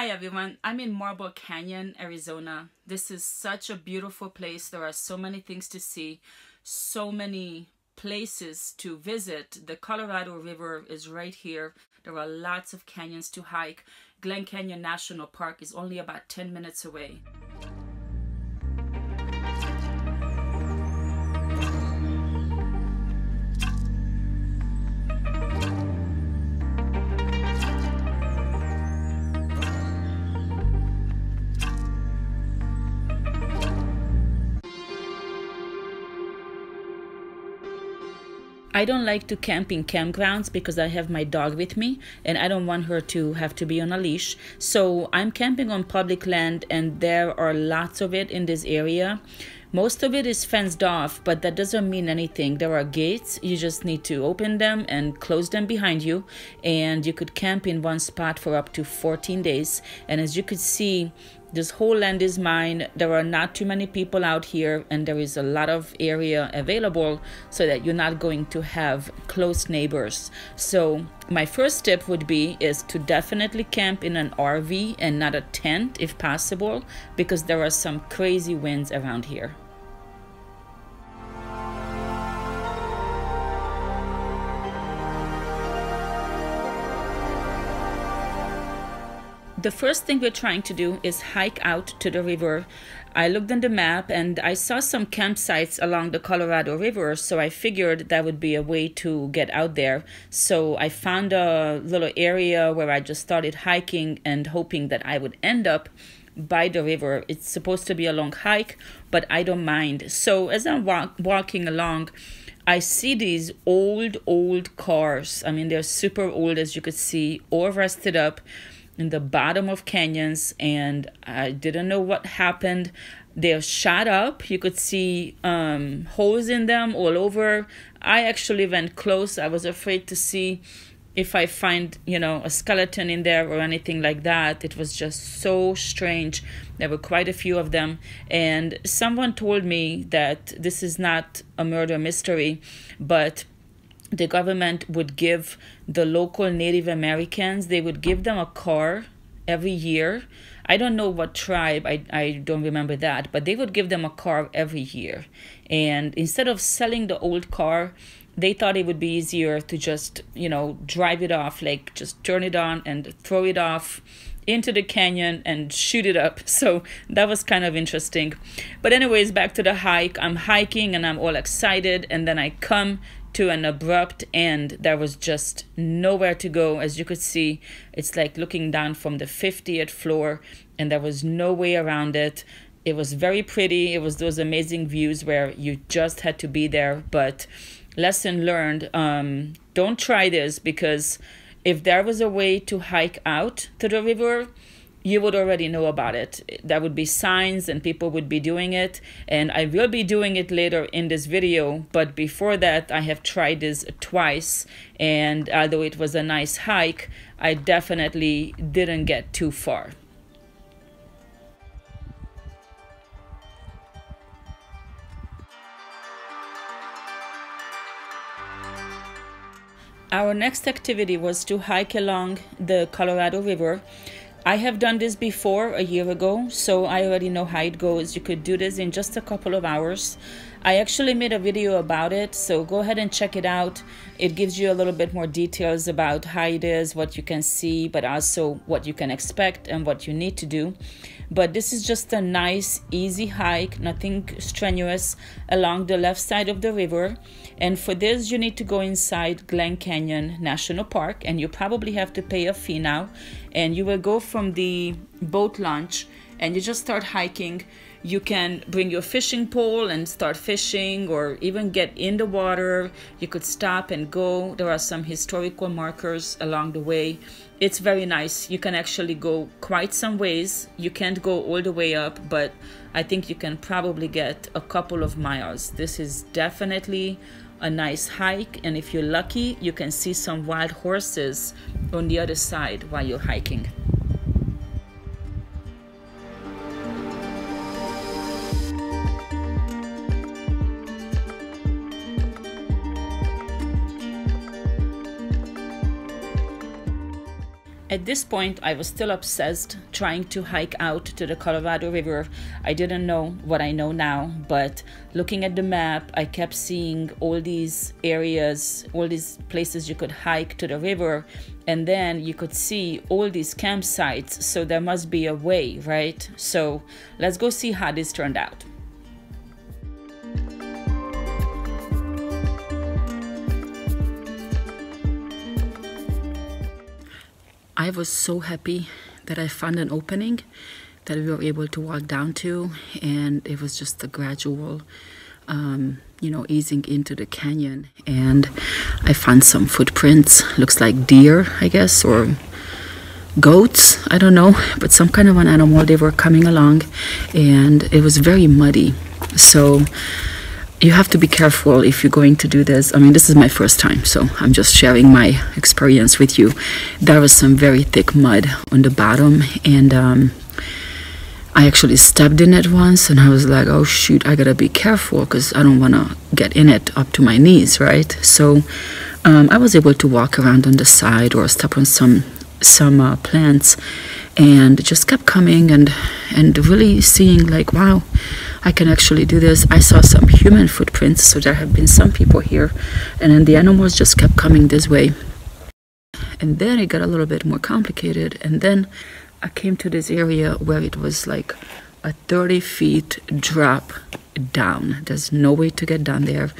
Hi everyone, I'm in Marble Canyon, Arizona. This is such a beautiful place. There are so many things to see, so many places to visit. The Colorado River is right here. There are lots of canyons to hike. Glen Canyon National Park is only about 10 minutes away. I don't like to camp in campgrounds because I have my dog with me and I don't want her to have to be on a leash. So I'm camping on public land and there are lots of it in this area. Most of it is fenced off, but that doesn't mean anything. There are gates. You just need to open them and close them behind you. And you could camp in one spot for up to 14 days. And as you could see, this whole land is mine. There are not too many people out here and there is a lot of area available so that you're not going to have close neighbors. So my first tip would be is to definitely camp in an RV and not a tent if possible, because there are some crazy winds around here. The first thing we're trying to do is hike out to the river. I looked on the map and I saw some campsites along the Colorado River, so I figured that would be a way to get out there. So I found a little area where I just started hiking and hoping that I would end up by the river. It's supposed to be a long hike, but I don't mind. So as I'm walking along, I see these old cars. I mean, they're super old, as you could see, all rusted up in the bottom of canyons, and I didn't know what happened. They're shot up. You could see holes in them all over. I actually went close. I was afraid to see if I find, a skeleton in there or anything like that. It was just so strange. There were quite a few of them, and someone told me that this is not a murder mystery, but the government would give the local Native Americans, they would give them a car every year. I don't know what tribe, I don't remember that, but they would give them a car every year. And instead of selling the old car, they thought it would be easier to just, drive it off, like just turn it on and throw it off into the canyon and shoot it up. So that was kind of interesting. But anyways, back to the hike. I'm hiking and I'm all excited, and then I come to an abrupt end. There was just nowhere to go. As you could see, it's like looking down from the 50th floor, and there was no way around it. It was very pretty. It was those amazing views where you just had to be there. But lesson learned, don't try this, because if there was a way to hike out to the river, you would already know about it. There would be signs and people would be doing it, and I will be doing it later in this video. But before that, I have tried this twice, and although it was a nice hike, I definitely didn't get too far. Our next activity was to hike along the Colorado River. I have done this before a year ago, so I already know how it goes. You could do this in just a couple of hours. I actually made a video about it, so go ahead and check it out. It gives you a little bit more details about how it is, what you can see, but also what you can expect and what you need to do. But this is just a nice, easy hike, nothing strenuous, along the left side of the river. And for this, you need to go inside Glen Canyon National Park, and you probably have to pay a fee now. And you will go from the boat launch and you just start hiking. You can bring your fishing pole and start fishing, or even get in the water. You could stop and go. There are some historical markers along the way. It's very nice. You can actually go quite some ways. You can't go all the way up, but I think you can probably get a couple of miles. This is definitely a nice hike, and if you're lucky, you can see some wild horses on the other side while you're hiking. At At this point, I was still obsessed trying to hike out to the Colorado River. I didn't know what I know now, but looking at the map, I kept seeing all these areas, all these places you could hike to the river, and then you could see all these campsites, so there must be a way, right? So let's go see how this turned out. I was so happy that I found an opening that we were able to walk down to, and it was just a gradual, easing into the canyon. And I found some footprints, looks like deer, I guess, or goats, I don't know, but some kind of an animal. They were coming along, and it was very muddy. So you have to be careful if you're going to do this. I mean, this is my first time, so I'm just sharing my experience with you. There was some very thick mud on the bottom, and I actually stepped in it once, and I was like, oh shoot, I gotta be careful because I don't want to get in it up to my knees, right? So I was able to walk around on the side or step on some plants, and just kept coming and really seeing like, wow, I can actually do this. I saw some human footprints, so there have been some people here, and then the animals just kept coming this way. And then it got a little bit more complicated, and then I came to this area where it was like a 30-feet drop down. There's no way to get down there,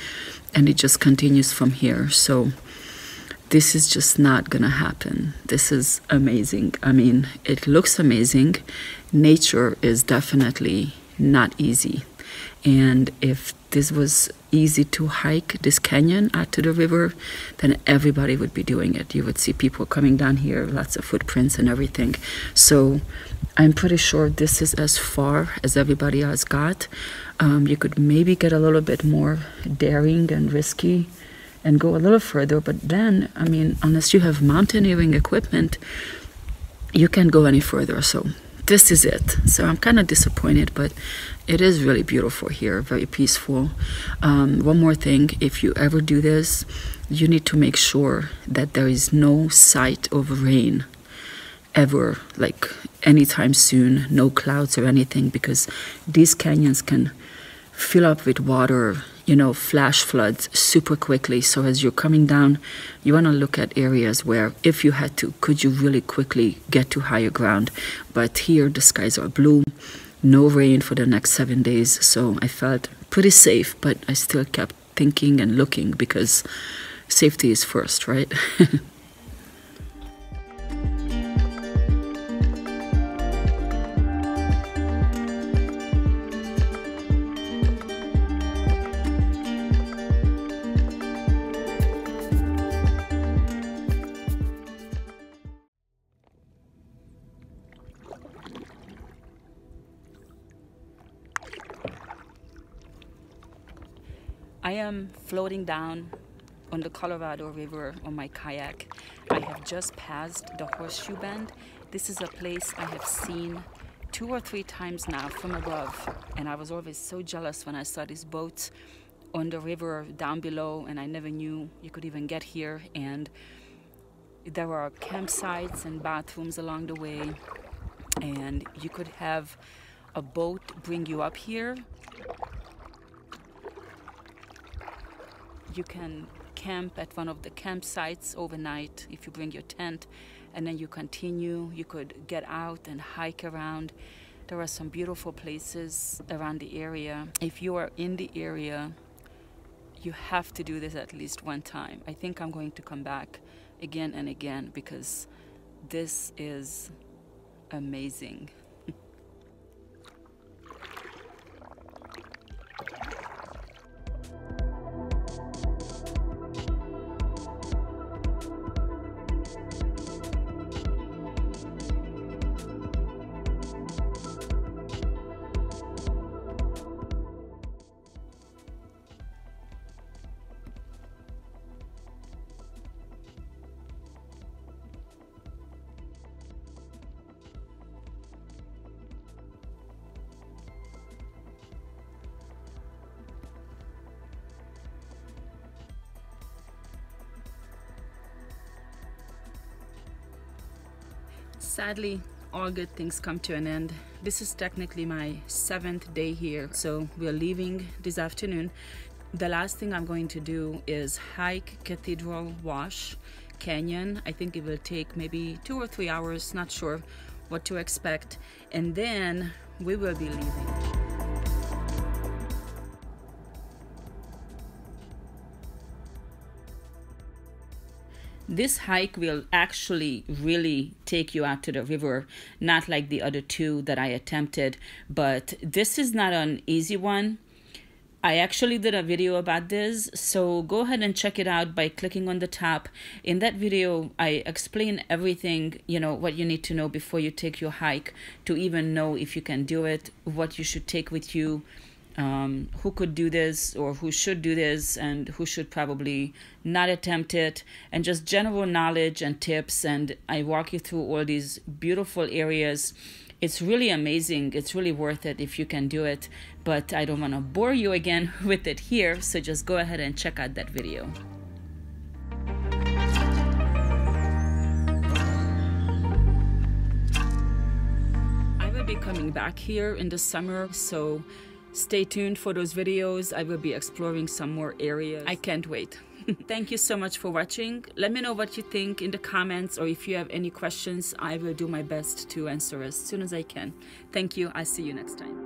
and it just continues from here. So this is just not gonna happen. This is amazing. I mean, it looks amazing. Nature is definitely not easy. And if this was easy to hike this canyon out to the river, then everybody would be doing it. You would see people coming down here, lots of footprints and everything. So I'm pretty sure this is as far as everybody else got. You could maybe get a little bit more daring and risky and go a little further, but then, I mean, unless you have mountaineering equipment, you can't go any further. So this is it. So I'm kind of disappointed, but it is really beautiful here, very peaceful. One more thing, if you ever do this, you need to make sure that there is no sight of rain ever, like anytime soon, no clouds or anything, because these canyons can fill up with water, flash floods super quickly. So as you're coming down, you want to look at areas where, if you had to, could you really quickly get to higher ground. But here the skies are blue, no rain for the next 7 days, so I felt pretty safe, but I still kept thinking and looking because safety is first, right? I am floating down on the Colorado River on my kayak. I have just passed the Horseshoe Bend. This is a place I have seen 2 or 3 times now from above, and I was always so jealous when I saw these boats on the river down below, and I never knew you could even get here. And there are campsites and bathrooms along the way, and you could have a boat bring you up here. You can camp at one of the campsites overnight if you bring your tent, and then you continue. You could get out and hike around. There are some beautiful places around the area. If you are in the area, you have to do this at least one time. I think I'm going to come back again and again because this is amazing. Sadly, all good things come to an end. This is technically my 7th day here, so we're leaving this afternoon. The last thing I'm going to do is hike Cathedral Wash Canyon. I think it will take maybe 2 or 3 hours, not sure what to expect, and then we will be leaving. This hike will actually really take you out to the river, not like the other two that I attempted, but this is not an easy one. I actually did a video about this, so go ahead and check it out by clicking on the top. In that video, I explain everything, what you need to know before you take your hike to even know if you can do it, what you should take with you, who could do this or who should do this and who should probably not attempt it, and just general knowledge and tips. And I walk you through all these beautiful areas. It's really amazing. It's really worth it if you can do it, but I don't want to bore you again with it here, so just go ahead and check out that video. I will be coming back here in the summer, so stay tuned for those videos. I will be exploring some more areas. I can't wait. Thank you so much for watching. Let me know what you think in the comments, or if you have any questions, I will do my best to answer as soon as I can. Thank you. I'll see you next time.